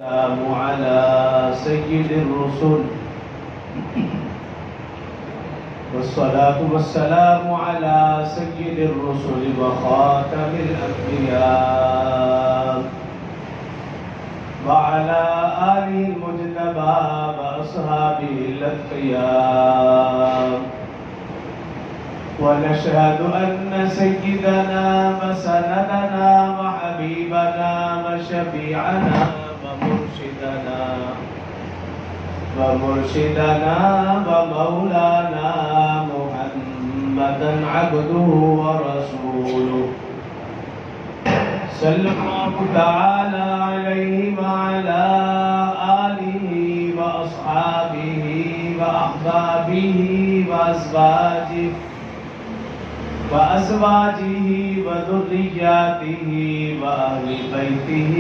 السلام على سيد الرسل والصلاة والسلام على سيد الرسل وخاتم الأنبياء وعلى آله المجتبى وأصحابه الأتقياء ونشهد أن سيدنا وسندنا وحبيبنا وشفيعنا ومرشدنا ومولانا محمدا عبده ورسوله صلى الله تعالى عليه وعلى آله وأصحابه وأحبابه وأزواجه وذرياته وأهل بيته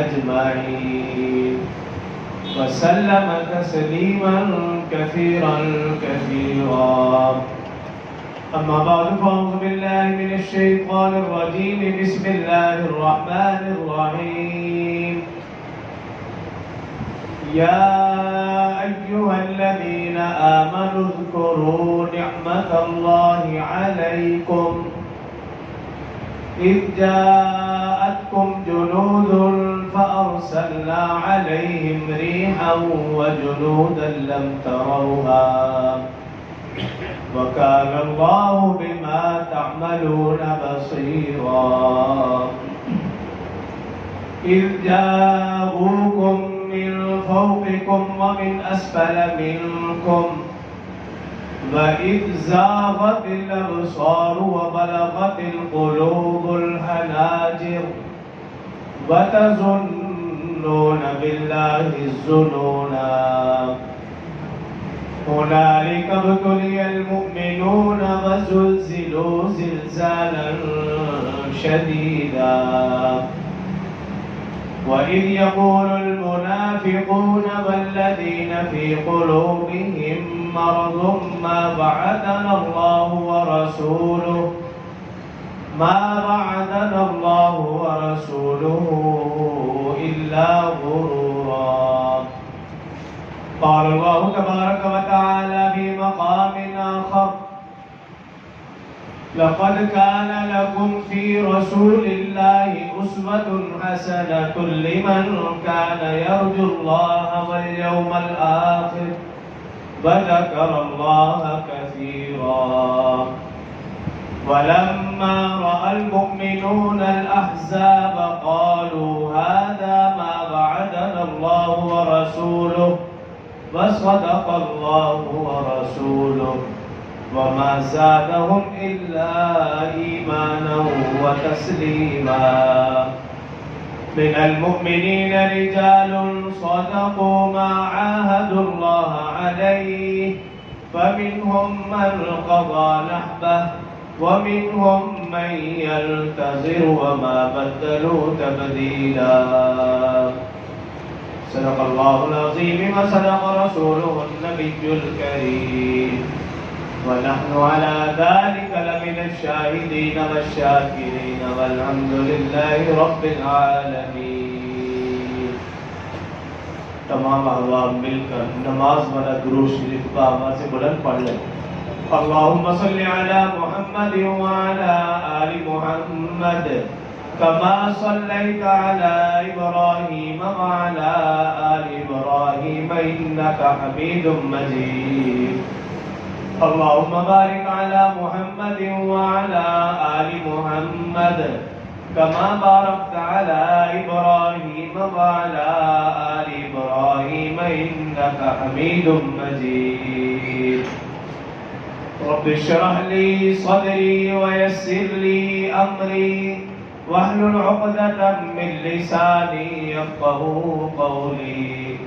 أجمعين وسلم تسليما كثيرا أما بعد فأعوذ بالله من الشيطان الرجيم بسم الله الرحمن الرحيم يا أيها الذين آمنوا اذكروا نعمة الله عليكم إذ جاءتكم جنود فأرسلنا عليهم ريحا وجنودا لم تروها وكان الله بما تعملون بصيرا إذ جاءوكم من فوقكم ومن أسفل منكم وإذ زاغت الأبصار وبلغت القلوب الحناجر وتظنون بالله الظنونا هنالك ابتلي المؤمنون وزلزلوا زلزالا شديدا وإذ يقول المنافقون والذين في قلوبهم مرض ما وعدنا الله ورسوله إلا غرورا قال الله تبارك وتعالى في مقام آخر لقد كان لكم في رسول الله أسوة حسنة لمن كان يرجو الله واليوم الآخر وذكر الله كثيرا ولما رأى المؤمنون الأحزاب قالوا هذا ما وعدنا الله ورسوله وصدق الله ورسوله وما زادهم إلا إيمانا وتسليما من المؤمنين رجال صدقوا ما عاهدوا الله عليه فمنهم من قضى نحبه ومنهم من ينتظر وما بدلوا تبديلا صدق الله العظيم وصدق رسوله النبي الكريم ونحن على ذلك لمن الشاهدين والشاكرين والحمد لله رب العالمين. تمام احباب مل کر نماز والا درود شریف کا آواز سے بلند پڑھ لیں. اللهم صل على محمد وعلى آل محمد كما صليت على إبراهيم وعلى آل إبراهيم إنك حميد مجيد. اللهم بارك على محمد وعلى آل محمد كما باركت على إبراهيم وعلى آل إبراهيم إنك حميد مجيد. رب اشرح لي صدري ويسر لي أمري واحلل عقدة من لساني يفقهوا قولي.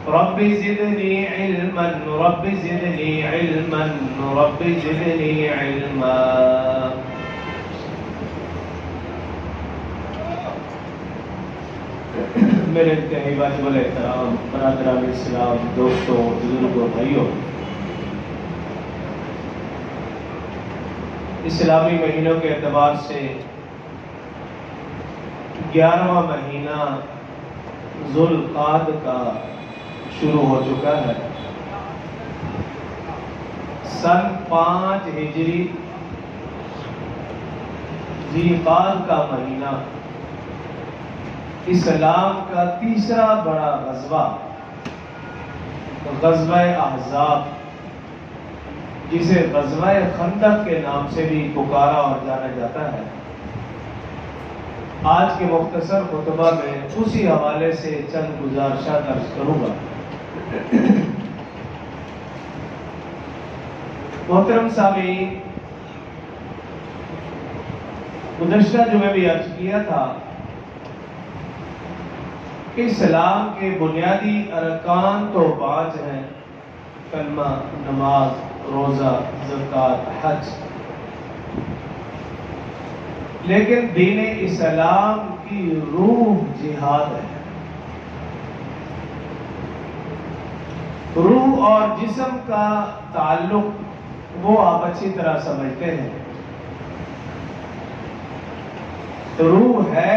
رب زدني علما رب زدني علما رب زدني علما. میرے انتہائی واجب الاحترام برادران اسلام، دوستوں، بزرگوں، بھائیوں، اسلامی مہینوں کے اعتبار سے 11واں مہینہ ذوالقعدہ کا شروع ہو چکا ہے۔ سن 5 ہجری ذوالقعدہ کا مہینہ اسلام کا تیسرا بڑا غزوہ، غزوہ احزاب، جسے غزوہ خندق کے نام سے بھی پکارا اور جانا جاتا ہے، آج کے مختصر خطبہ میں اسی حوالے سے چند گزارشات درج کروں گا۔ محترم سامعین، گزشتہ جمعے بھی عرض کیا تھا کہ اسلام کے بنیادی ارکان تو 5 ہیں: کلمہ، نماز، روزہ، زکوٰۃ، حج۔ لیکن دین اسلام کی روح جہاد ہے۔ روح اور جسم کا تعلق وہ آپ اچھی طرح سمجھتے ہیں۔ روح ہے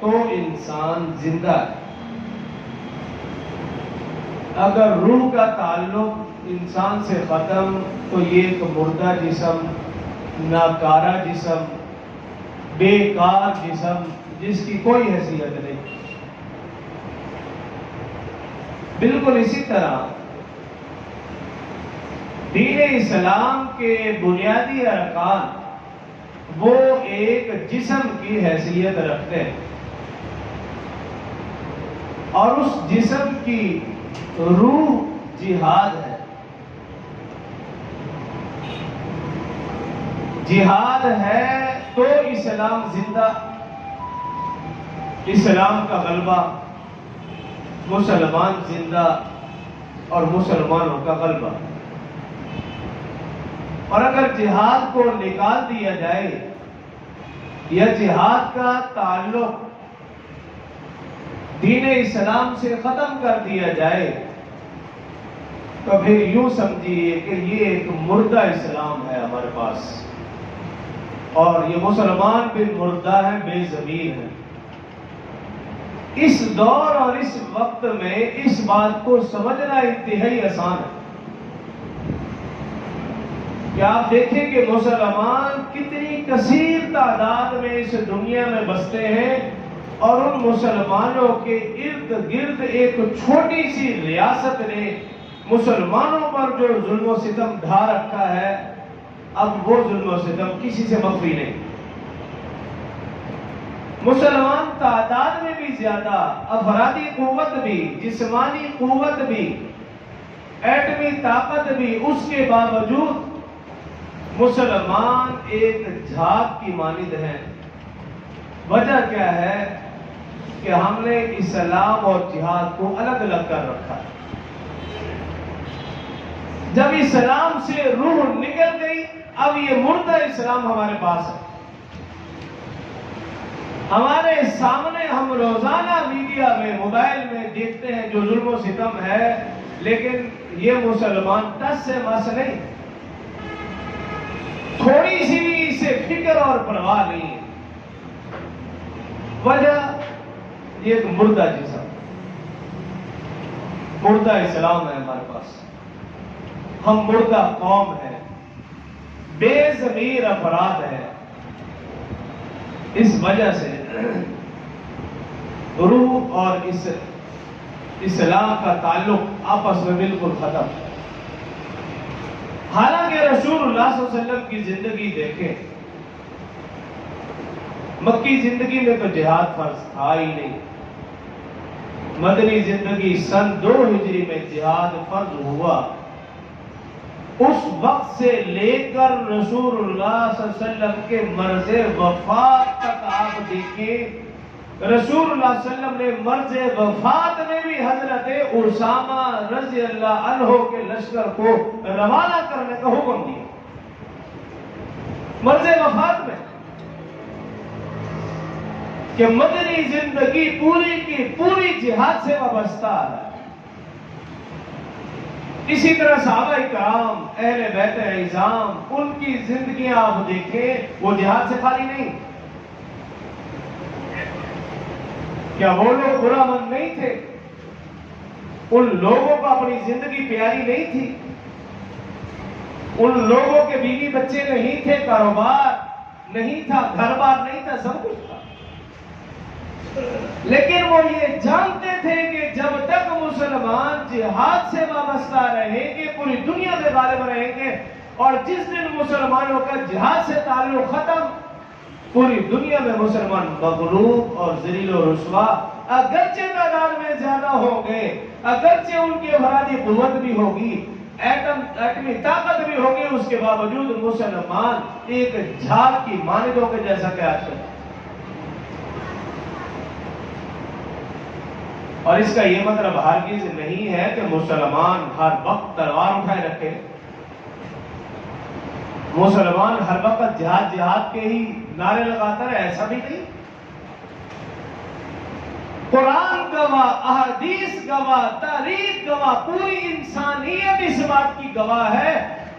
تو انسان زندہ ہے۔ اگر روح کا تعلق انسان سے ختم تو یہ ایک مردہ جسم، ناکارہ جسم، بیکار جسم، جس کی کوئی حیثیت نہیں۔ بالکل اسی طرح دین اسلام کے بنیادی ارکان وہ ایک جسم کی حیثیت رکھتے ہیں، اور اس جسم کی روح جہاد ہے۔ جہاد ہے تو اسلام زندہ، اسلام کا غلبہ، مسلمان زندہ اور مسلمانوں کا غلبہ۔ اور اگر جہاد کو نکال دیا جائے یا جہاد کا تعلق دین اسلام سے ختم کر دیا جائے تو پھر یوں سمجھیے کہ یہ ایک مردہ اسلام ہے ہمارے پاس، اور یہ مسلمان بھی مردہ ہیں، بے ضمیر ہیں۔ اس دور اور اس وقت میں اس بات کو سمجھنا انتہائی آسان ہے کہ آپ دیکھیں کہ مسلمان کتنی کثیر تعداد میں اس دنیا میں بستے ہیں، اور ان مسلمانوں کے ارد گرد ایک چھوٹی سی ریاست نے مسلمانوں پر جو ظلم و ستم ڈھا رکھا ہے، اب وہ ظلم و ستم کسی سے مخفی نہیں۔ مسلمان تعداد میں بھی زیادہ، افرادی قوت بھی، جسمانی قوت بھی، ایٹمی طاقت بھی، اس کے باوجود مسلمان ایک جھاگ کی مانند ہیں۔ وجہ کیا ہے کہ ہم نے اسلام اور جہاد کو الگ الگ کر رکھا۔ جب اسلام سے روح نکل گئی، اب یہ مردہ اسلام ہمارے پاس ہے۔ ہمارے سامنے ہم روزانہ میڈیا میں، موبائل میں دیکھتے ہیں جو ظلم و ستم ہے، لیکن یہ مسلمان ٹس سے مس نہیں، تھوڑی سی بھی اسے فکر اور پرواہ نہیں ہے۔ وجہ یہ ایک مردہ جسم، مردہ اسلام ہے ہمارے پاس۔ ہم مردہ قوم ہیں، بے ضمیر افراد ہیں۔ اس وجہ سے روح اور اسلام کا تعلق آپس میں بالکل ختم۔ حالانکہ رسول اللہ صلی اللہ علیہ وسلم کی زندگی دیکھیں، مکی زندگی میں تو جہاد فرض تھا ہی نہیں۔ مدنی زندگی سن 2 ہجری میں جہاد فرض ہوا۔ اس وقت سے لے کر رسول اللہ صلی اللہ علیہ وسلم کے مرض وفات تک آپ دیکھیں، رسول اللہ صلی اللہ علیہ وسلم نے مرض وفات میں بھی حضرت اسامہ رضی اللہ عنہ کے لشکر کو روانہ کرنے کا حکم دیا۔ مرض وفات میں کہ مدنی زندگی پوری کی پوری جہاد سے وابستہ ہے۔ اسی طرح صحابہ کرام، اہل بیت اعظام، ان کی زندگیاں آپ دیکھیں، وہ جہاد سے خالی نہیں۔ کیا وہ لوگ برا من نہیں تھے؟ ان لوگوں کو اپنی زندگی پیاری نہیں تھی؟ ان لوگوں کے بیوی بچے نہیں تھے، کاروبار نہیں تھا، گھر بار نہیں تھا، سب کچھ تھا، لیکن وہ یہ جانتے تھے کہ جب تک مسلمان جہاد سے وابستہ رہیں گے پوری دنیا میں غالب رہیں گے، اور جس دن مسلمانوں کا جہاد سے تعلق ختم پوری دنیا میں مسلمان مغلوب اور ذلیل و رسوا، اگرچہ تعداد میں زیادہ ہوں گے، اگرچہ ان کی افرادی قوت بھی ہوگی، ایٹمی طاقت بھی ہوگی، اس کے باوجود مسلمان ایک جھاگ کی مانند ہو کے جیسا کہ آج کل۔ اور اس کا یہ مطلب ہرگز نہیں ہے کہ مسلمان ہر وقت تلوار اٹھائے رکھے، مسلمان ہر وقت جہاد جہاد کے ہی نعرے لگاتا رہے، ایسا بھی نہیں۔ قرآن گواہ، احادیث گواہ، تاریخ گواہ، پوری انسانیت اس بات کی گواہ ہے،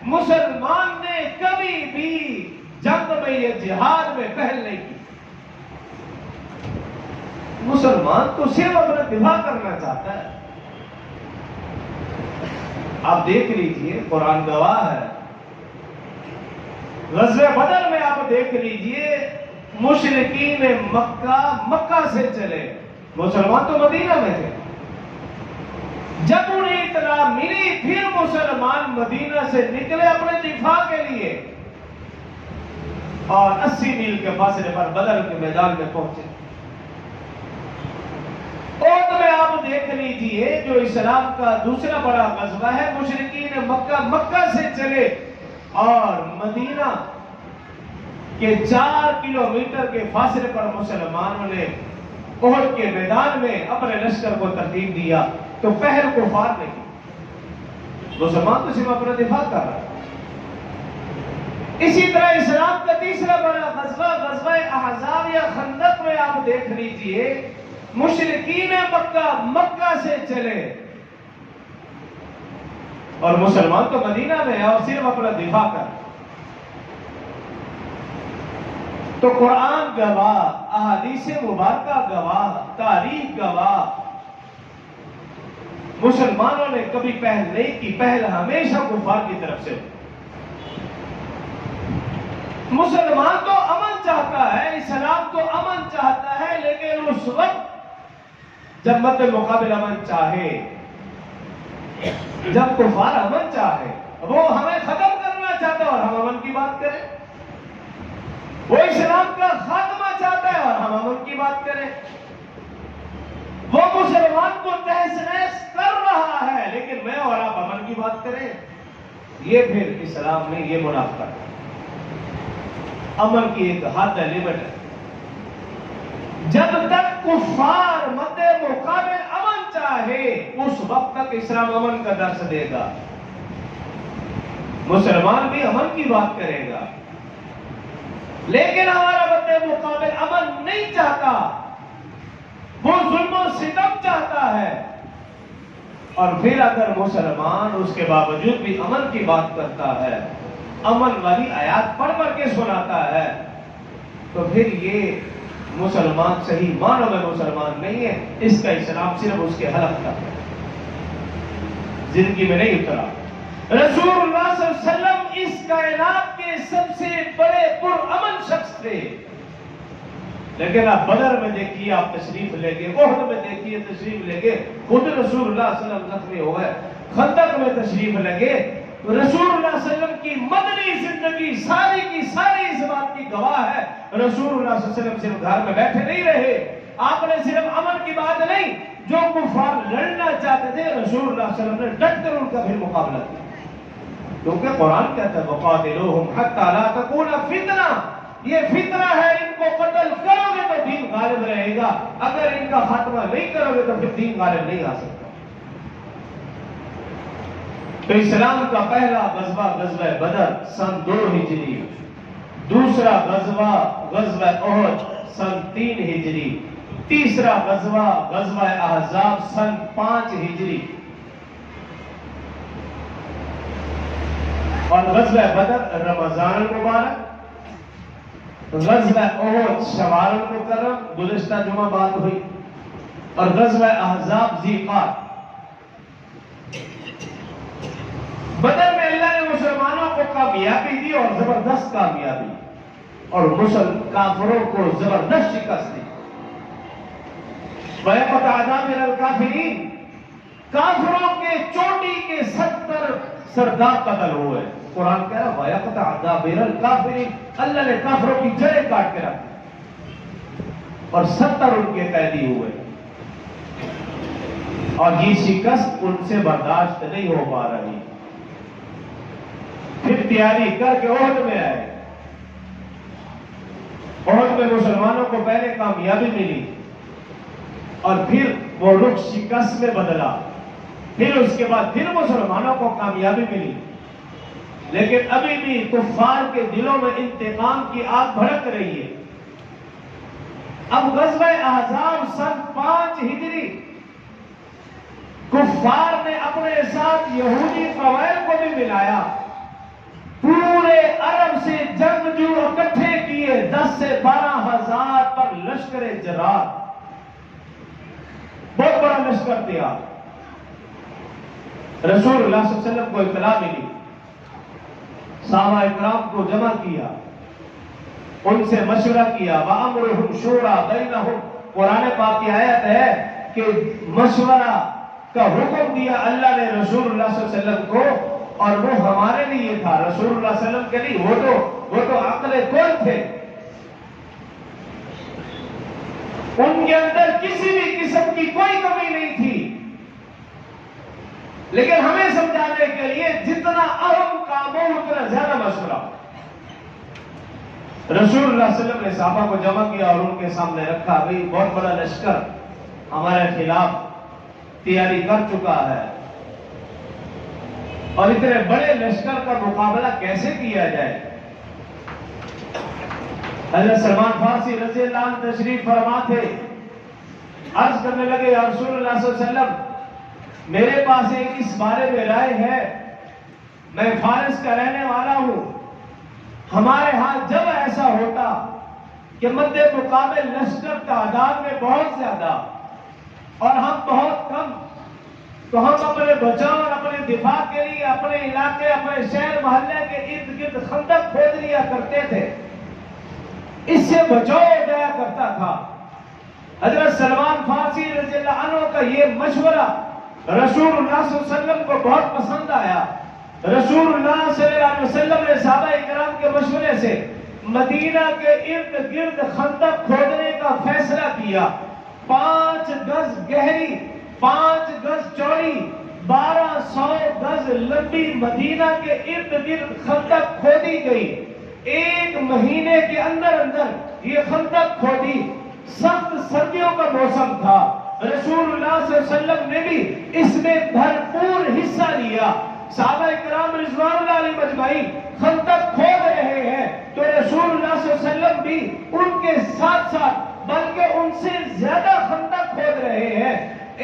مسلمان نے کبھی بھی جنگ میں یا جہاد میں پہل نہیں کی۔ مسلمان تو صرف اپنا دفاع کرنا چاہتا ہے۔ آپ دیکھ لیجئے، قرآن گواہ ہے، غزوہ بدر میں آپ دیکھ لیجئے، مشرکین مکہ سے چلے، مسلمان تو مدینہ میں تھے۔ جب انہیں اطلاع ملی پھر مسلمان مدینہ سے نکلے اپنے دفاع کے لیے، اور 80 میل کے فاصلے پر بدر کے میدان میں پہنچے۔ احد میں آپ دیکھ لیجئے، جو اسلام کا دوسرا بڑا غزوہ ہے، مشرکین مکہ سے چلے اور مدینہ کے 4 کلومیٹر کے فاصلے پر مسلمانوں نے احد کے میدان میں اپنے لشکر کو ترتیب دیا، تو پہل کفار نے کی، مسلمان تو صرف اپنا دفاع کر رہا ہے۔ اسی طرح اسلام کا تیسرا بڑا غزوہ، غزوہ احزاب یا خندق میں آپ دیکھ لیجئے، مشرکین مکہ سے چلے اور مسلمان تو مدینہ میں ہے اور صرف اپنا دفاع کر۔ تو قرآن گواہ، احادیث مبارکہ گواہ، تاریخ گواہ، مسلمانوں نے کبھی پہل نہیں کی، پہل ہمیشہ کفار کی طرف سے۔ مسلمان تو امن چاہتا ہے، اسلام تو امن چاہتا ہے، لیکن اس وقت جب مد مقابل امن چاہے، جب کفار امن چاہے، وہ ہمیں ختم کرنا چاہتا ہے اور ہم امن کی بات کریں، وہ اسلام کا خاتمہ چاہتا ہے اور ہم امن کی بات کریں، وہ مسلمان کو تہس نہس کر رہا ہے لیکن میں اور آپ امن کی بات کریں، یہ پھر اسلام نہیں، یہ منافقت ہے۔ امن کی ایک حد ہے، لمٹ ہے۔ جب تک کفار مد مقابل امن چاہے اس وقت تک اسلام امن کا درس دے گا، مسلمان بھی امن کی بات کرے گا، لیکن ہمارا مد مقابل امن نہیں چاہتا، وہ ظلم و ستم چاہتا ہے، اور پھر اگر مسلمان اس کے باوجود بھی امن کی بات کرتا ہے، امن والی آیات پڑھ پڑھ کے سناتا ہے، تو پھر یہ مسلمان صحیح معنوں میں مسلمان نہیں ہے، اس کا اسلام صرف اس کے حلق کا ہے، زندگی میں نہیں اترا۔ رسول اللہ صلی اللہ علیہ وسلم اس کائنات کے سب سے بڑے پرامن شخص تھے، لیکن آپ بدر میں دیکھیے، آپ تشریف لے گئے، احد میں دیکھیے تشریف لے گئے، خود رسول اللہ صلی اللہ علیہ وسلم زخمی ہو گئے، خندق میں تشریف لگے، رسول اللہ صلی اللہ علیہ وسلم کی مدنی زندگی ساری کی ساری اس بات کی گواہ ہے۔ رسول اللہ صلی اللہ علیہ وسلم صرف گھر میں بیٹھے نہیں رہے، آپ نے صرف امن کی بات نہیں، جو کفار لڑنا چاہتے تھے رسول اللہ صلی اللہ علیہ وسلم نے ڈٹ کر ان کا پھر مقابلہ کیا، کیونکہ قرآن کہتا ہے وَقَاتِلُوهُمْ حَتَّى لَا تَكُونَ فِتْنَةٌ، یہ فتنہ ہے، ان کو قتل کرو گے تو دین غالب رہے گا، اگر ان کا خاتمہ نہیں کرو گے تو پھر دین غالب نہیں آ سکتا۔ تو اسلام کا پہلا غزوہ غزوہ بدر سن 2 ہجری، دوسرا غزوہ غزوہ احد سن 3 ہجری، تیسرا غزوہ غزوہ احزاب سن 5 ہجری، اور غزوہ بدر رمضان المبارک، غزوہ احد شوال المکرم، گزشتہ جمعہ بات ہوئی، اور غزوہ احزاب ذیقات۔ بدر میں اللہ نے مسلمانوں کو کامیابی دی اور زبردست کامیابی، اور کافروں کو زبردست شکست دی۔ وَيَقْطَعُ دَابِرَ الْكَافِرِينَ، کافروں کے چوٹی کے 70 سردار قتل ہوئے۔ قرآن کہہ رہا ہے وَيَقْطَعُ دَابِرَ الْكَافِرِينَ، اللہ نے کافروں کی جڑیں کاٹ کے رکھ دی اور 70 ان کے قیدی ہوئے، اور یہ شکست ان سے برداشت نہیں ہو پا رہی۔ پھر تیاری کر کے احد میں آئے۔ احد میں مسلمانوں کو پہلے کامیابی ملی اور پھر وہ رخ شکست میں بدلا، پھر اس کے بعد پھر مسلمانوں کو کامیابی ملی، لیکن ابھی بھی کفار کے دلوں میں انتقام کی آگ بھڑک رہی ہے۔ اب غزوہ احزاب سن 5 ہجری، کفار نے اپنے ساتھ یہودی قبائل کو بھی ملایا، پورے عرب سے جنگجو اکٹھے کیے، 10 سے 12 ہزار پر لشکر جرار، بہت بڑا لشکر تھا۔ رسول اللہ صلی اللہ علیہ وسلم کو اطلاع ملی، صحابہ اکرام کو جمع کیا، ان سے مشورہ کیا، وَأَمْرُهُمْ شُورَىٰ بَيْنَهُمْ، قرآن پاک کی آیت ہے کہ مشورہ کا حکم دیا اللہ نے رسول اللہ صلی اللہ علیہ وسلم کو، اور وہ ہمارے لیے تھا، رسول اللہ صلی اللہ علیہ وسلم کے لیے، وہ تو عقل کل تھے، ان کے اندر کسی بھی قسم کی کوئی کمی نہیں تھی، لیکن ہمیں سمجھانے کے لیے جتنا اہم کام ہو اتنا زیادہ مشورہ۔ رسول اللہ صلی اللہ علیہ وسلم نے صحابہ کو جمع کیا اور ان کے سامنے رکھا، بھئی بہت بڑا لشکر ہمارے خلاف تیاری کر چکا ہے، اور اتنے بڑے لشکر کا مقابلہ کیسے کیا جائے؟ حضرت سلمان فارسی رضی اللہ عنہ تشریف فرما تھے، عرض کرنے لگے یا رسول اللہ صلی اللہ علیہ وسلم، میرے پاس ایک اس بارے میں رائے ہے، میں فارس کا رہنے والا ہوں، ہمارے ہاں جب ایسا ہوتا کہ مد مقابل لشکر تعداد میں بہت زیادہ اور ہم بہت کم، تو ہم اپنے بچاؤ اور اپنے دفاع کے لیے اپنے علاقے، اپنے شہر محلے کے ارد گرد خندق کھود لیا کرتے تھے، اس سے بچاؤ ہو جایا کرتا تھا۔ حضرت سلمان فارسی رضی اللہ عنہ کا یہ مشورہ رسول اللہ صلی اللہ علیہ وسلم کو بہت پسند آیا۔ رسول اللہ صلی اللہ علیہ وسلم نے صحابہ اکرام کے مشورے سے مدینہ کے ارد گرد خندق کھودنے کا فیصلہ کیا۔ 5 گز گہری، 5 گز چوڑی، 1200 گز لمبی مدینہ کے ارد گرد خندق کھودی گئی۔ 1 مہینے کے اندر یہ خندق کھودی۔ سخت سردیوں کا موسم تھا، رسول اللہ صلی اللہ علیہ وسلم نے بھی اس میں بھرپور حصہ لیا۔ صحابہ کرام رضوان اللہ علیہ مجمعین خندق کھود رہے ہیں تو رسول اللہ صلی اللہ علیہ وسلم بھی ان کے ساتھ ساتھ بلکہ ان سے زیادہ خندق کھود رہے ہیں۔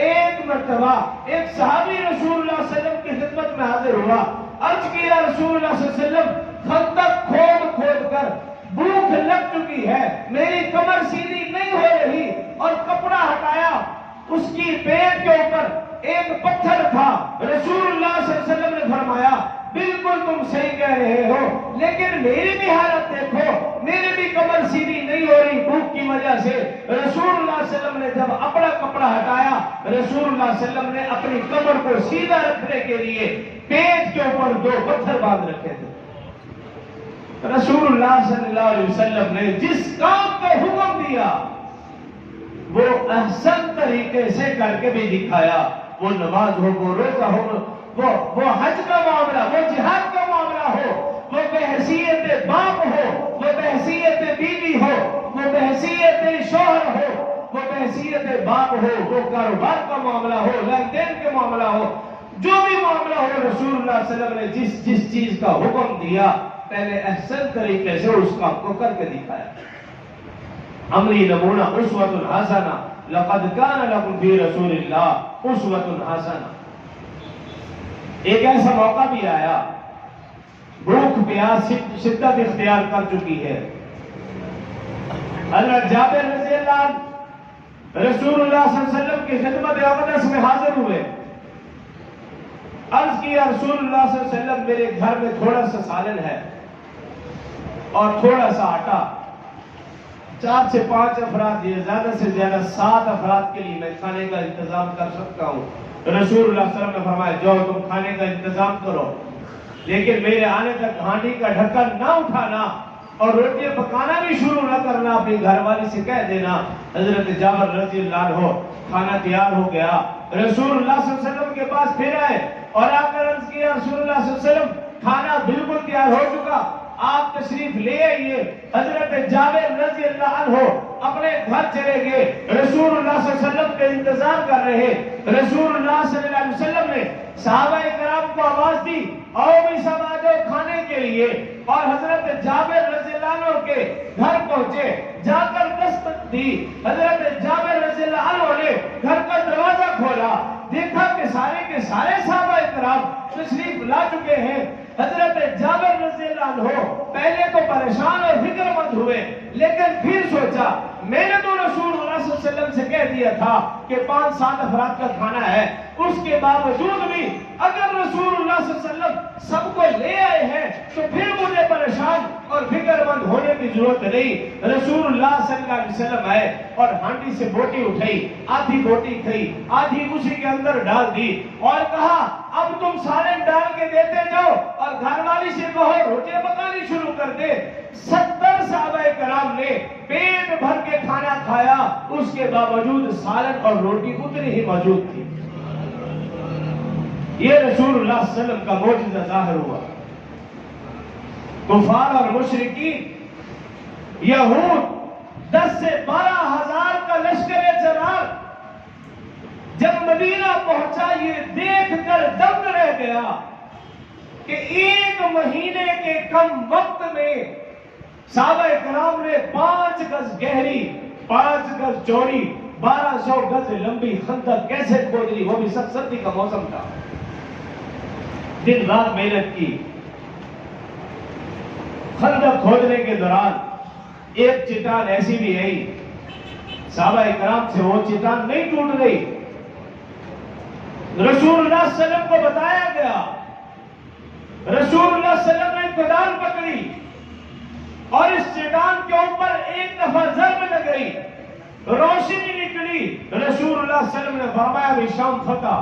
ایک مرتبہ ایک صحابی رسول اللہ صلی اللہ علیہ وسلم کی خدمت میں حاضر ہوا، عرض کیا رسول اللہ صلی اللہ علیہ وسلم، خندق کھود کر بھوک لگ چکی ہے، میری کمر سیدھی نہیں ہو رہی، اور کپڑا ہٹایا، اس کی پیٹ کے اوپر ایک پتھر تھا۔ رسول اللہ صلی اللہ علیہ وسلم نے فرمایا بالکل تم صحیح کہہ رہے ہو، لیکن میری بھی حالت دیکھو، میری بھی کمر سیدھی نہیں ہو رہی بھوک کی وجہ سے۔ رسول اللہ صلی اللہ علیہ وسلم نے جب اپنا کپڑا ہٹایا، رسول اللہ صلی اللہ علیہ وسلم نے اپنی کمر کو سیدھا رکھنے کے لیے پیٹ کے اوپر 2 پتھر باندھ رکھے تھے۔ رسول اللہ صلی اللہ علیہ وسلم نے جس کام کا حکم دیا وہ احسن طریقے سے کر کے بھی دکھایا۔ وہ نماز ہو، وہ روزہ ہو، وہ حج کا معاملہ، وہ جہاد کا معاملہ ہو، وہ بحیثیت باپ ہو، وہ بحیثیت بیوی ہو، وہ بحیثیت شوہر ہو، وہ بحیثیت باپ ہو، وہ کاروبار کا معاملہ ہو، لین دین کے معاملہ ہو، جو بھی معاملہ ہو، رسول اللہ صلی اللہ علیہ وسلم نے جس چیز کا حکم دیا پہلے احسن طریقے سے اس کام کو کر کے دکھایا۔ عملی نمونہ اسوۃ حسنہ، لقد کان لکم فی رسول اللہ اسوۃ حسنہ۔ ایک ایسا موقع بھی آیا، بھوک پیاس شدت اختیار کر چکی ہے، حضرت جابر رضی اللہ عنہ رسول اللہ صلی اللہ علیہ وسلم کی خدمت اقدس میں حاضر ہوئے. عرض کیا رسول اللہ صلی اللہ علیہ وسلم میرے گھر میں تھوڑا سا سالن ہے اور تھوڑا سا آٹا، 4 سے 5 افراد یا زیادہ سے زیادہ 7 افراد کے لیے میں کھانے کا انتظام کر سکتا ہوں. رسول اللہ صلی اللہ علیہ وسلم نے فرمایا جاؤ تم کھانے کا انتظام کرو، لیکن میرے آنے تک ہانڈی کا ڈھکن نہ اٹھانا اور روٹیاں پکانا بھی شروع نہ کرنا. اپنی گھر والی سے کہہ دینا. حضرت جابر رضی اللہ عنہ کھانا تیار ہو گیا. رسول اللہ صلی اللہ علیہ وسلم کے پاس پھر آئے اور آ کر عرض کیا رسول اللہ صلی اللہ علیہ وسلم کھانا بالکل تیار ہو چکا، آپ تشریف لے آئیے. حضرت جابر رضی اللہ عنہ اپنے گھر چلے گئے. رسول اللہ صلی اللہ علیہ وسلم کا انتظار کر رہے. رسول اللہ صلی اللہ علیہ وسلم نے صحابہ کرام کو آواز دی آؤ بھی سب آ جاؤ کھانے کے لیے، اور حضرت جابر رضی اللہ عنہ کے گھر پہنچے. جا کر دستک دی. حضرت جابر رضی اللہ عنہ نے گھر کا دروازہ کھولا، دیکھا کہ سارے کے سارے صحابہ کرام تشریف لا چکے ہیں. حضرت جابر رضی اللہ عنہ پہلے تو پریشان اور فکر مند ہوئے، لیکن پھر سوچا میں نے تو رسول اللہ صلی اللہ علیہ وسلم سے کہہ دیا تھا کہ 5-7 افراد کا کھانا ہے، اس کے باوجود بھی اگر رسول اللہ صلی اللہ علیہ وسلم سب کو لے آئے ہیں تو پھر مجھے پریشان اور فکر مند ہونے کی ضرورت نہیں. رسول اللہ صلی اللہ علیہ وسلم آئے اور ہانڈی سے بوٹی اٹھائی، آدھی بوٹی کھائی، آدھی اسی کے اندر ڈال دی اور کہا اب تم سالن ڈال کے دیتے جاؤ اور گھر والی سے کہو روٹیاں پکانی شروع کر دے. 70 صحابہ کرام نے پیٹ بھر کے کھانا کھایا، اس کے باوجود سالن اور روٹی اتنی ہی موجود تھی. یہ رسول اللہ صلی اللہ علیہ وسلم کا معجزہ ظاہر ہوا. کفار اور مشرکین یہود 10 سے 12 ہزار کا لشکر جرار جب مدینہ پہنچا یہ دیکھ کر دنگ رہ گیا کہ 1 مہینے کے کم وقت میں صحابہ کرام نے 5 گز گہری 5 گز چوڑی 1200 گز لمبی خندق کیسے کھود لی، وہ بھی سردی کا موسم تھا. دن رات محنت کی. خندق کھودنے کے دوران ایک چٹان ایسی بھی آئی، صحابہ کرام سے وہ چٹان نہیں ٹوٹ گئی. رسول اللہ صلی اللہ علیہ وسلم کو بتایا گیا. رسول اللہ صلی اللہ علیہ وسلم نے کدال پکڑی اور اس چٹان کے اوپر ایک دفعہ ضرب لگائی، روشنی نکلی. رسول اللہ صلی اللہ علیہ وسلم نے فرمایا بھی شام فتح.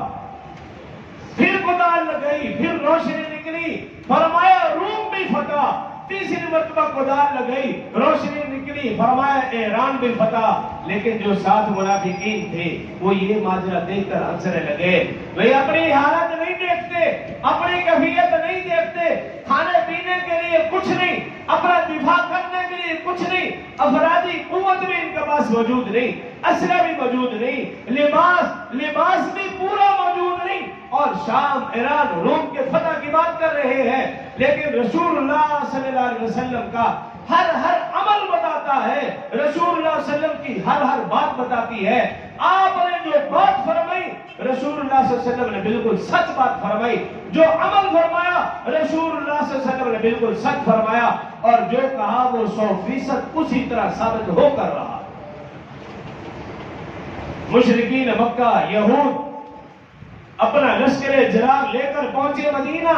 پھر کدال لگائی، پھر روشنی نکلی، فرمایا روم بھی فتح. تیسری مرتبہ کدال لگائی، روشنی نکلی، فرمایا ایران بھی فتح. لیکن جو 7 منافقین تھے وہ یہ ماجرا دیکھ کر ہنسنے لگے. وہ اپنی حالت نہیں دیکھتے، اپنی کیفیت نہیں دیکھتے، کھانے پینے کے لیے کچھ نہیں، اپنا دفاع کرنے کے لیے کچھ نہیں، افرادی قوت بھی ان کے پاس موجود نہیں، اسلحہ بھی موجود نہیں، لباس بھی پورا موجود نہیں، اور شام، ایران، روم کے فتح کی بات کر رہے ہیں. لیکن رسول اللہ صلی اللہ علیہ وسلم کا ہر عمل بتاتا ہے، رسول اللہ صلی اللہ علیہ وسلم کی ہر بات بتاتی ہے. آپ نے جو بات فرمائی رسول اللہ صلی اللہ علیہ وسلم نے بالکل سچ بات فرمائی، جو عمل فرمایا رسول اللہ صلی اللہ علیہ وسلم نے بالکل سچ فرمایا، اور جو کہا وہ 100% اسی طرح ثابت ہو کر رہا. مشرکین مکہ یہود اپنا لشکر جرار لے کر پہنچے مدینہ.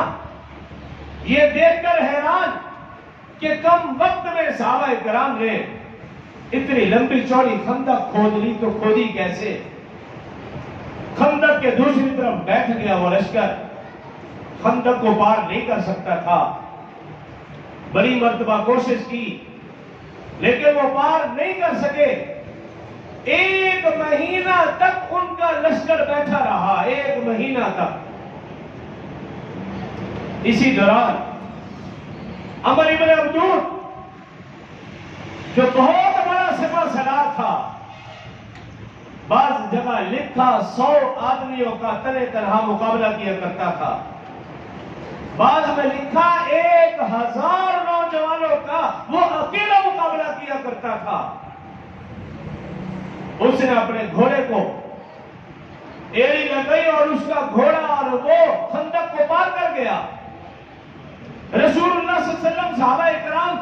یہ دیکھ کر حیران کہ کم وقت میں صحابہ کرام نے اتنی لمبی چوڑی خندق کھود لی تو کھودی کیسے؟ خندق کے دوسری طرف بیٹھ گیا وہ لشکر، خندق کو پار نہیں کر سکتا تھا. بڑی مرتبہ کوشش کی لیکن وہ پار نہیں کر سکے. 1 مہینہ تک ان کا لشکر بیٹھا رہا، 1 مہینہ تک. اسی دوران عمر ابن عبدود جو بہت بڑا سپہ سالار تھا، بعض جگہ لکھا 100 آدمیوں کا تنہ تنہا مقابلہ کیا کرتا تھا، بعض میں لکھا 1000 نوجوانوں کا وہ اکیلا مقابلہ کیا کرتا تھا. اس نے اپنے گھوڑے کو ایڑی لگائی اور اس کا گھوڑا اور وہ خندق کو پار کر گیا. رسول اللہ صلی اللہ علیہ وسلم صحابہ کرام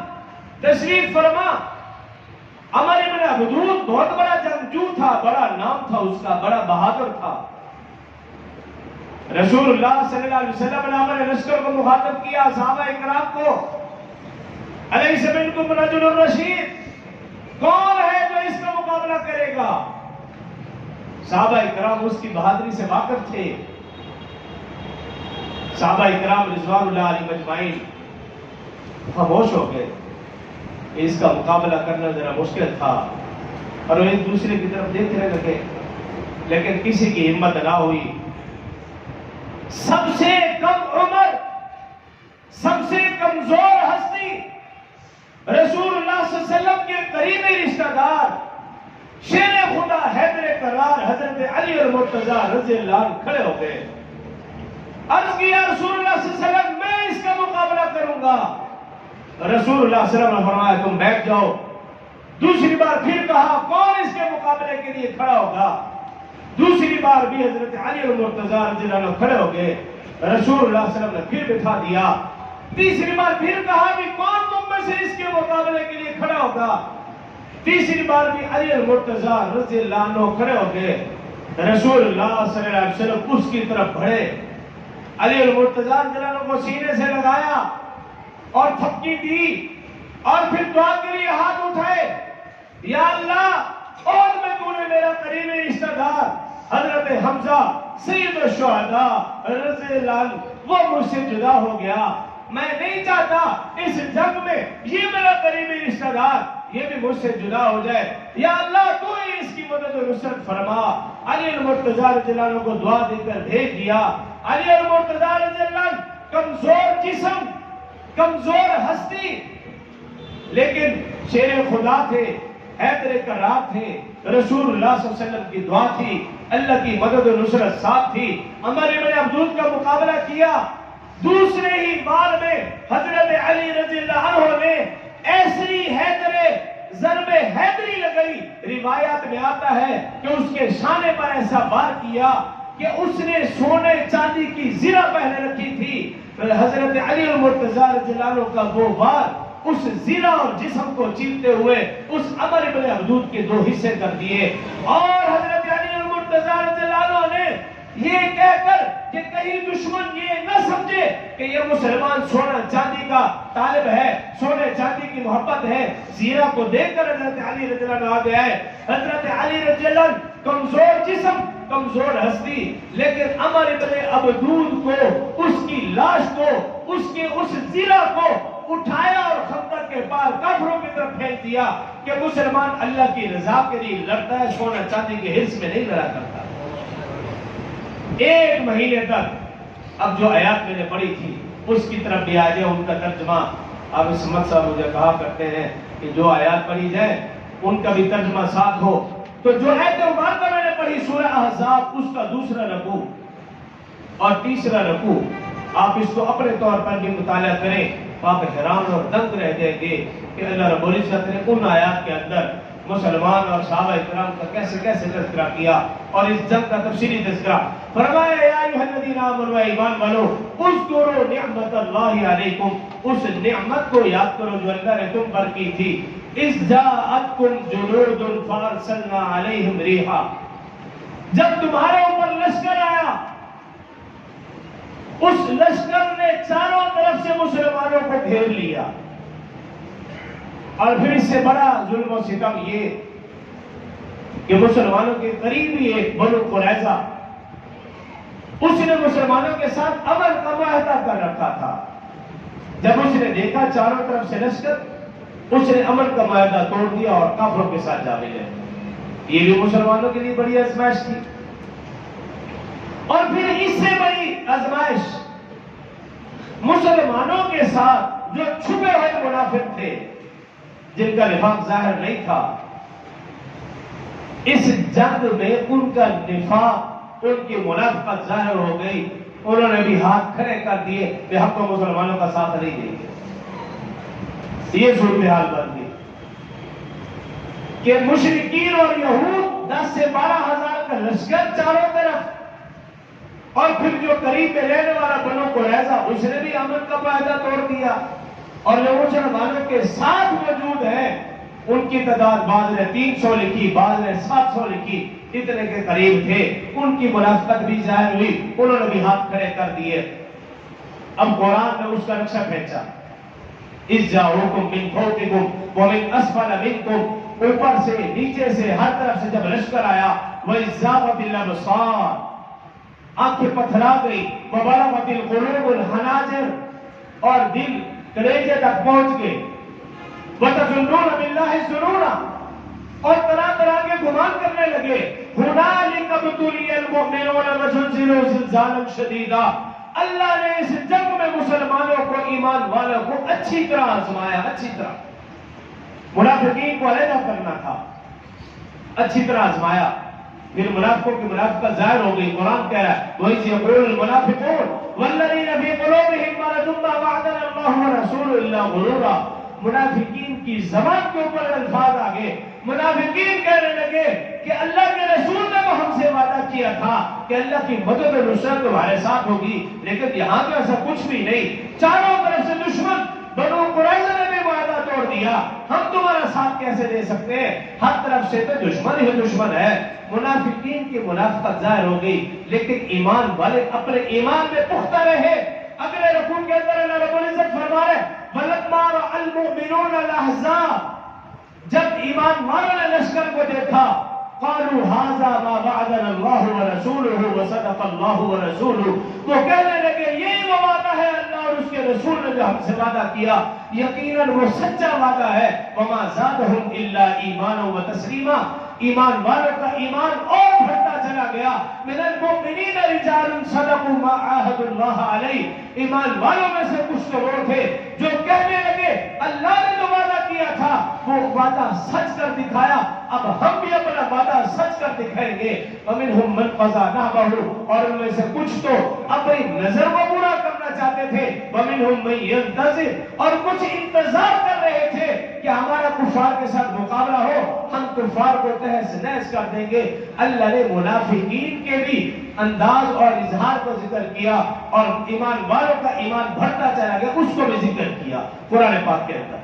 تشریف فرما عمر ابن عبدود بہت بڑا جنگجو تھا، بڑا نام تھا اس کا، بڑا بہادر تھا۔ رسول اللہ صلی اللہ علیہ وسلم نے عمر لشکر کو مخاطب کیا، صحابہ اکرام کو، الیس منکم رجل رشید، کون ہے جو اس کا مقابلہ کرے گا؟ صحابہ اکرام اس کی بہادری سے واقف تھے۔ صحابہ اکرام رضوان اللہ علیہ اجمعین خاموش ہو گئے، اس کا مقابلہ کرنا ذرا مشکل تھا، اور وہ ایک دوسرے کی طرف دیکھنے لگے، لیکن کسی کی ہمت نہ ہوئی۔ سب سے کم عمر، سب سے کمزور ہستی، رسول اللہ صلی اللہ علیہ وسلم کے قریبی رشتہ دار، شیر خدا حیدر کرار حضرت علی المرتضیٰ رضی اللہ عنہ کھڑے ہو گئے۔ عرض کیا رسول اللہ صلی اللہ علیہ وسلم میں اس کا مقابلہ کروں گا۔ رسول اللہ صلی اللہ علیہ وسلم نے فرمایا تم بیٹھ جاؤ۔ دوسری بار پھر کہا کون اس کے مقابلے کے لیے کھڑا ہوگا؟ دوسری بار بھی حضرت علی المرتضیٰ رضی اللہ عنہ کھڑے ہو گئے۔ رسول اللہ صلی اللہ علیہ وسلم نے پھر بٹھا دیا۔ تیسری بار پھر کہا کہ کون تم میں سے اس کے مقابلے کے لیے کھڑا ہوگا؟ تیسری بار بھی علی المرتضیٰ رضی اللہ عنہ کھڑے ہو گئے۔ رسول اللہ صلی اللہ علیہ وسلم اس کی طرف بڑھے، علی المرتضیٰ رضی اللہ عنہ کو سینے سے لگایا اور تھپکی دی، اور پھر دعا کے لیے ہاتھ اٹھائے، یا اللہ اور میں تو نے میرا قریبی رشتہ دار حضرت حمزہ سید الشہداء رضی اللہ عنہ وہ مجھ سے جدا ہو گیا، میں نہیں چاہتا اس جنگ میں یہ میرا قریبی رشتہ دار یہ بھی مجھ سے جدا ہو جائے، یا اللہ تو ہی اس کی مدد و نصرت فرما۔ علی المرتضیٰ رضی اللہ عنہ کو دعا دے کر بھیج دیا۔ علی المرتضیٰ رضی اللہ عنہ کمزور جسم، کمزور ہستی، لیکن شیر خدا تھے، حیدر کرار تھے، رسول اللہ صلی اللہ علیہ وسلم کی دعا تھی، اللہ کی مدد و نصرت ساتھ تھی۔ عمر ابن عبدود کا مقابلہ کیا، دوسرے ہی بار میں حضرت علی رضی اللہ عنہ نے ایسی ضرب حیدری لگئی، روایات میں آتا ہے کہ اس کے شانے پر ایسا وار کیا کہ اس نے سونے چاندی کی زرہ پہنے رکھی تھی۔ حضرت علی المرتضیٰ رضی اللہ عنہ کا وہ وار اس زرہ اور جسم کو چیرتے ہوئے اس عمر ابن عبدود کے دو حصے کر دیے، اور حضرت علی المرتضیٰ رضی اللہ عنہ نے یہ کہہ کر کہ کہیں دشمن یہ نہ سمجھے کہ یہ مسلمان سونا چاندی کا طالب ہے، سونے چاندی کی محبت ہے، زیرہ کو دیکھ کر حضرت علی رضی اللہ عنہ آگے آئے۔ حضرت علی رضی اللہ عنہ کمزور جسم، کمزور ہستی، لیکن عمر ابن عبدود کو، اس کی لاش کو، اس کے اس زیرہ کو اٹھایا اور خندق کے پار کافروں کی طرف پھینک دیا کہ مسلمان اللہ کی رضا کے لیے لڑتا ہے، سونا چاندی کے حرص میں نہیں لڑا کرتا۔ ایک مہینے تک اب جو آیات میں نے پڑھی تھی اس کی طرف بھی آ جائے، ان کا ترجمہ اب اسمت صاحب مجھے کہا کرتے ہیں کہ جو آیات پڑھی جائے ان کا بھی ترجمہ ساتھ ہو۔ تو جو آیت مبارکہ میں نے پڑھی سورہ احزاب، اس کا دوسرا رکوع اور تیسرا رکوع آپ اس کو اپنے طور پر بھی مطالعہ کریں، آپ حیران اور دنگ رہ جائیں گے کہ اللہ رب العزت نے ان آیات کے اندر مسلمان اور صحابہ اکرام کا کیسے کیسے تذکرہ کیا، اور اس جنگ کا تفصیلی تذکرہ فرمایا۔ یا ایھا الذین آمنوا، ایمان والو، اذکروا نعمت اللہ علیکم، اس نعمت کو یاد کرو جو اللہ نے تم پر کی تھی۔ اذ جاءتکم جنود فارسلنا علیہم ریحا، جب تمہارے اوپر لشکر آیا، اس لشکر نے چاروں طرف سے مسلمانوں کو گھیر لیا، اور پھر اس سے بڑا ظلم و ستم یہ کہ مسلمانوں کے قریبی ایک بنو قریظہ، اس نے مسلمانوں کے ساتھ امن کا معاہدہ کر رکھا تھا۔ جب اس نے دیکھا چاروں طرف سے لشکر، اس نے امن کا معاہدہ توڑ دیا اور کافروں کے ساتھ جا ملے۔ یہ بھی مسلمانوں کے لیے بڑی آزمائش تھی۔ اور پھر اس سے بڑی آزمائش مسلمانوں کے ساتھ جو چھپے ہوئے منافق تھے، جن کا نفاق ظاہر نہیں تھا، اس جنگ میں ان کا نفاق، ان کی منافقت ظاہر ہو گئی۔ انہوں نے بھی ہاتھ کھڑے کر دیے کہ ہم تو مسلمانوں کا ساتھ نہیں دیں گے۔ یہ صورتحال بن گئی کہ مشرکین اور یہود 10 سے 12 ہزار کا لشکر چاروں طرف، اور پھر جو قریب میں رہنے والا بنو قریظہ، اس نے بھی امن کا معاہدہ توڑ دیا، اور جو مسلمانوں کے ساتھ موجود ہیں ان کی تعداد بعض نے 300 لکھی، بعض نے 700 لکھی، اتنے کے قریب تھے. ان کی منافقت بھی ظاہر ہوئی، انہوں نے بھی ہاتھ کھڑے کر دیے. اب قرآن نے اس کا نقشہ کھینچا. اِذْ جَاءُوكُم مِّن فَوْقِكُمْ وَمِنْ أَسْفَلَ مِنْكُمْ، اوپر سے نیچے سے ہر طرف سے جب لشکر آیا. وَإِذْ زَاغَتِ الْأَبْصَارُ، آنکھیں پتھرا گئی. وَبَلَغَتِ الْقُلُوبُ الْحَنَاجِرَ، اور دل کلیجے تک پہنچ گئے. وَتَظُنُّونَ بِاللَّهِ الظُّنُونَ، اور طرح طرح کے گمان کرنے لگے. هُنَالِكَ ابْتُلِيَ الْمُؤْمِنُونَ وَزُلْزِلُوا زِلْزَالًا شَدِيدًا. اللہ نے اس جنگ میں مسلمانوں کو، ایمان والوں کو اچھی طرح آزمایا. اچھی طرح منافقین کو علیحدہ کرنا تھا، اچھی طرح آزمایا. پھر منافقوں کی منافقت ظاہر ہو گئی. قرآن کہہ رہا ہے وَإِذْ يَقُولُ الْمُنَافِقُونَ وَالَّذِينَ فِي قُلُوبِهِم مَّرَضٌ مَّا وَعَدَنَا اللَّهُ وَرَسُولُهُ إِلَّا غُرُورًا. منافقین کی زبان کے اوپر الفاظ آگے. منافقین کہنے لگے کہ اللہ کے رسول نے تو ہم سے وعدہ کیا تھا کہ اللہ کی مدد و نصرت تمہارے ساتھ ہوگی، لیکن یہاں تو ایسا کچھ بھی نہیں. چاروں طرف سے دشمن. بنو قریظہ نے بھی وعدہ توڑ دیا، ہم تمہارا ساتھ کیسے دے سکتے ہیں؟ ہر طرف سے تو دشمن ہی دشمن ہے. منافقین کی منافقت ظاہر ہو گئی، لیکن ایمان والے اپنے ایمان میں پختہ رہے. اگلے رکوع کے اندر اللہ رب العزت فرما رہے وَلَمَّا رَأَى الْمُؤْمِنُونَ الْأَحْزَابَ، جب ایمان والوں نے لشکر کو دیکھا قالوا هذا ما وعدنا الله ورسوله وصدق الله ورسوله، وہ کہنے لگے یہی وہ وعدہ ہے اللہ اور اس کے رسول نے جو ہم سے وعدہ کیا، یقیناً وہ سچا وعدہ ہے. وما زادهم الا ایمانا وتسلیما، ایمان والوں کا ایمان اور بڑھتا چلا گیا. من المؤمنین رجال صدقوا ما عاهدوا الله علیہ، ایمان والوں میں سے کچھ تو وہ تھے جو کہنے لگے اللہ نے جو وعدہ کیا تھا وہ وعدہ سچ کر دکھایا، اب ہم بھی اپنا وعدہ سچ کر دکھائیں گے. ومنهم من قضى نحبه، اور ان میں سے کچھ تو اپنی نظر کو پورا کرنا چاہتے تھے. ومنهم من ينتظر، اور کچھ انتظار کر رہے تھے کہ ہمارا کفار کے ساتھ مقابلہ ہو، ہم کفار کو تہس نہس کر دیں گے. اللہ نے منافقین کے بھی انداز اور اظہار کو ذکر کیا اور ایمان والوں کا ایمان بڑھتا چلا گیا اس کو بھی ذکر کیا قرآن پاک کے اندر.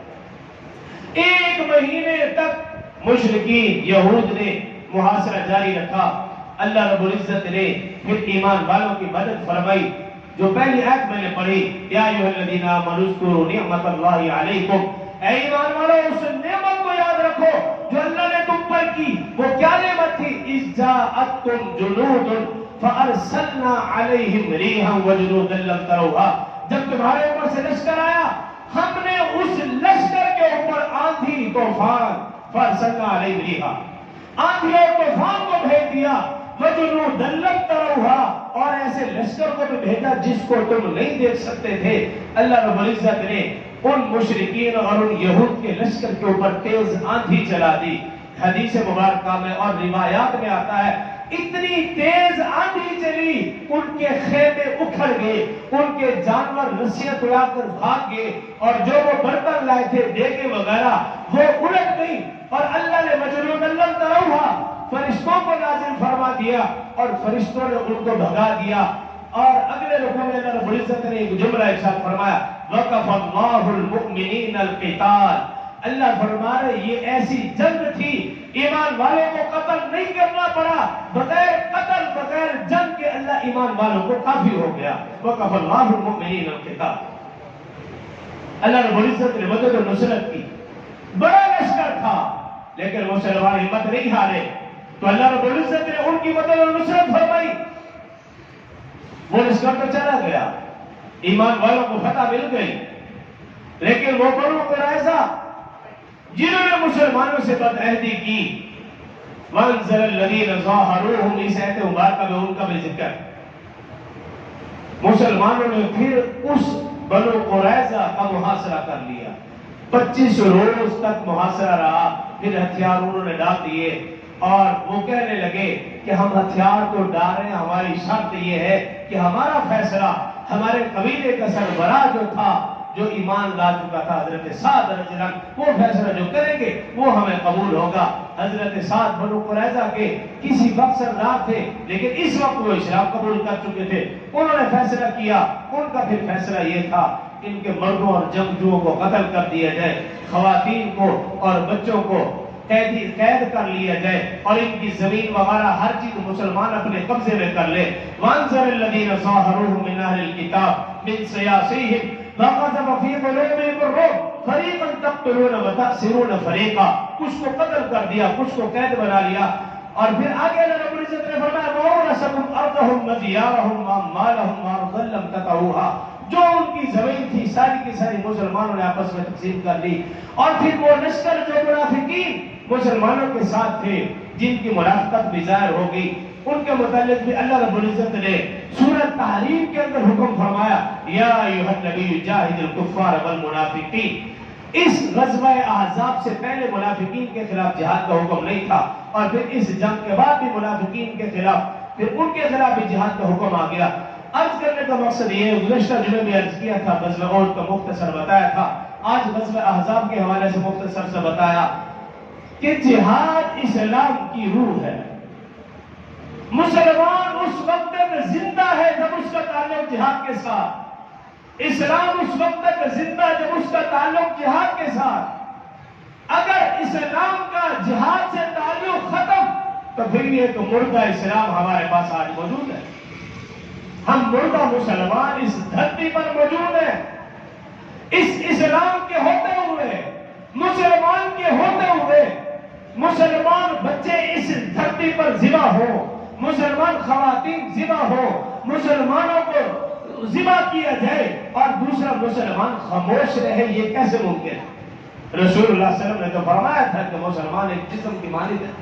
ایک مہینے تک مشرکین یہود نے محاصرہ جاری رکھا. اللہ رب العزت نے پھر ایمان والوں کی مدد فرمائی. جو پہلی آیت میں نے پڑھی یا ایھا الذین آمنوا اذکروا نعمت اللہ علیکم، اے ایمان والوں اس نعمت کو یاد رکھو جو اللہ نے تم پر کی. وہ کیا نعمت تھی؟ اذ جاءتکم جنود فارسلنا علیہم ریحا وجنودا لم تروها، جب تمہارے اوپر سے لشکر آیا ہم نے اس لشکر کے اوپر آندھی طوفان، فارسلنا علیہم ریحا، آندھی اور طوفان کو بھیج دیا. وجنودا لم تروها، اور ایسے لشکر کو بھی بھیجا جس کو تم نہیں دیکھ سکتے تھے. اللہ رب العزت نے ان مشرکین اور ان یہود کے لشکر کے اوپر تیز آندھی چلا دی. حدیث مبارکہ میں اور روایات میں آتا ہے اتنی تیز آندھی چلی ان کے خیمے اکھڑ گئے، ان کے جانور رسیاں توڑا کر بھاگ گئے، اور جو وہ برتن لائے تھے دیگیں وغیرہ وہ الٹ گئی. اور اللہ نے وجنودا لم تروها، فرشتوں کو نازل فرما دیا اور فرشتوں نے ان کو بھگا دیا. اور اگلے رکوع میں اللہ رب العزت نے ایک جملہ ارشاد فرمایا وَقَفَ اللَّهُ الْمُؤْمِنِينَ الْقِتَالَ، اللہ فرما رہے یہ ایسی جنگ تھی ایمان والوں کو قتل نہیں کرنا پڑا، بغیر قتل بغیر جنگ کے اللہ ایمان والوں کو کافی ہو گیا. وَقَفَ اللَّهُ الْمُؤْمِنِينَ الْقِتَالَ، اللہ رب العزت نے مدد و نصرت کی. بڑا لشکر تھا لیکن مسلمان ہمت نہیں ہارے، تو اللہ رب العزت نے ان کی مدد و نصرت فرمائی. وہ لشکر تو چلا گیا، ایمان والوں کو فتح مل گئی، لیکن وہ بنو قریظہ جنہوں نے مسلمانوں سے بدعہدی کی وَانزَلَ الَّذِينَ ظَاهَرُوهُمْ، اس آیت مبارکہ میں ان کا بھی ذکر. مسلمانوں نے پھر اس بنو قریظہ کا محاصرہ کر لیا. 25 روز تک محاصرہ رہا. پھر ہتھیار انہوں نے ڈال دیے اور وہ کہنے لگے کہ ہم ہتھیار تو ڈال رہے ہیں، ہماری شرط یہ ہے کہ ہمارا فیصلہ ہمارے قبیلے کا سربراہ جو تھا، جو ایمان لا چکا تھا حضرت سعد رضی اللہ عنہ، وہ فیصلہ جو کریں گے وہ ہمیں قبول ہوگا. حضرت سعد بنو قریظہ کے کسی وقت سردار تھے لیکن اس وقت وہ اسلام قبول کر چکے تھے. انہوں نے فیصلہ کیا، ان کا پھر فیصلہ یہ تھا ان کے مردوں اور جنگجوؤں کو قتل کر دیا جائے، خواتین کو اور بچوں کو قید کر لیا جائے، اور ان کی زمین وغیرہ ہر چیز مسلمان اپنے قبضے میں کر لے۔ وانظر الذین ظاہروهم من اہل الکتاب من سیاسیہم فقذف فی قلوبہم الرعب فریقا تقتلون وتأسرون فریقا، کچھ کو قتل کر دیا، کچھ کو قید بنا لیا۔ اور پھر آگے اللہ رب العزت نے فرمایا وَأَوْرَثَكُمْ أَرْضَهُمْ وَدِيَارَهُمْ وَأَمْوَالَهُمْ وَأَرْضًا لَّمْ تَطَئُوهَا، جو ان کی زمین تھی ساری کی ساری مسلمانوں نے آپس میں تقسیم کر لی۔ اور پھر وہ لشکر جو منافقین مسلمانوں کے ساتھ تھے، جن کی منافقت بھی ظاہر ہو گئی، ان کے متعلق بھی اللہ رب العزت نے سورۃ تحریم کے اندر حکم فرمایا یا ایھا النبی جاہد الکفار والمنافقین۔ اس غزوہ احزاب سے پہلے منافقین کے خلاف جہاد کا حکم نہیں تھا، اور پھر اس جنگ کے بعد بھی منافقین کے خلاف پھر ان کے خلاف بھی جہاد کا حکم آ گیا۔ عرض کرنے کا مقصد یہ ہے، گزشتہ جمعے میں عرض کیا تھا، غزوہ احد کا مختصر بتایا تھا، آج غزوہ احزاب کے حوالے سے مختصر سے بتایا کہ جہاد اسلام کی روح ہے۔ مسلمان اس وقت تک زندہ ہے جب اس کا تعلق جہاد کے ساتھ، اسلام اس وقت تک زندہ جب اس کا تعلق جہاد کے ساتھ۔ اگر اسلام کا جہاد سے تعلق ختم تو پھر یہ تو مردہ اسلام ہمارے پاس آج موجود ہے۔ ہم مردہ مسلمان اس دھرتی پر موجود ہیں۔ اس اسلام کے ہوتے ہوئے، مسلمان کے ہوتے ہوئے، مسلمان بچے اس دھرتی پر ذبح ہو، مسلمان خواتین ذبح ہو، مسلمانوں کو ذبح کیا جائے اور دوسرا مسلمان خاموش رہے، یہ کیسے ممکن ہے؟ رسول اللہ صلی اللہ علیہ وسلم نے تو فرمایا تھا کہ مسلمان ایک جسم کی مانند ہے،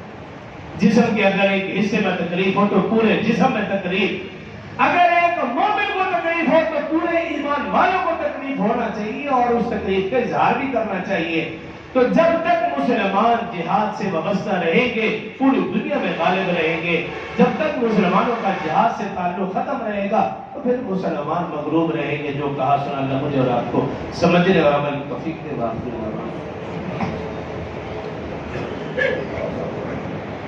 جسم کے اگر ایک حصے میں تکلیف ہو تو پورے جسم میں تکلیف، اگر ایک مومن کو تکلیف ہو تو پورے ایمان والوں کو تکلیف ہونا چاہیے اور اس تکلیف کا اظہار بھی کرنا چاہیے۔ تو جب تک مسلمان جہاد سے وابستہ رہیں گے، پوری دنیا میں غالب رہیں گے۔ جب تک مسلمانوں کا جہاد سے تعلق ختم رہے گا تو پھر مسلمان مغلوب رہیں گے۔ جو کہا سنا اللہ مجھے اور آپ کو سمجھنے اور عمل کی توفیق دے۔